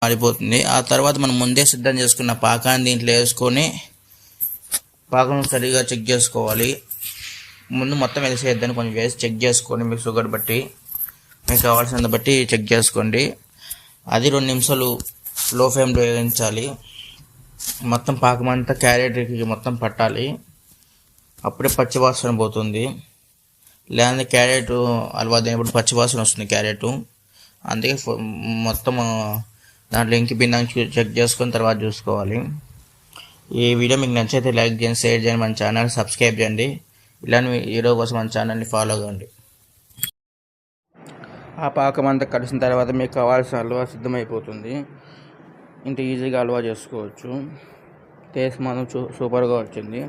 మారిపోతుంది. ఆ తర్వాత మనం ముందే సిద్ధం చేసుకున్న పాకాన్ని దీంట్లో వేసుకొని పాకం సరిగా చెక్ చేసుకోవాలి. ముందు మొత్తం వేసేద్దని కొంచెం వేసి చెక్ చేసుకోండి. మీకు షుగర్ బట్టి మీకు కావాల్సినంత బట్టి చెక్ చేసుకోండి. అది 2 నిమిషాలు లో ఫ్లేమ్లో వేయించాలి. మొత్తం పాకం అంతా క్యారెట్కి మొత్తం పట్టాలి. అప్పుడే పచ్చివాసన పోతుంది. లేదంటే క్యారెట్ హల్వా తినేప్పుడు పచ్చివాసన వస్తుంది క్యారెట్. అందుకే మొత్తం దాంట్లో ఇంకి భిన్నంగా చెక్ చేసుకొని తర్వాత చూసుకోవాలి. ఈ వీడియో మీకు నచ్చితే లైక్ చేయండి, షేర్ చేయండి, మన ఛానల్ సబ్స్క్రైబ్ చేయండి. ఇలాంటి వీడియో కోసం మన ఛానల్ని ఫాలో అవ్వండి. ఆ పాకం అంతా కలిసిన తర్వాత మీకు కావాల్సిన హల్వా సిద్ధమైపోతుంది. ఇంత ఈజీగా హల్వా చేసుకోవచ్చు. టేస్ట్ మాత్రం సూపర్గా వచ్చింది.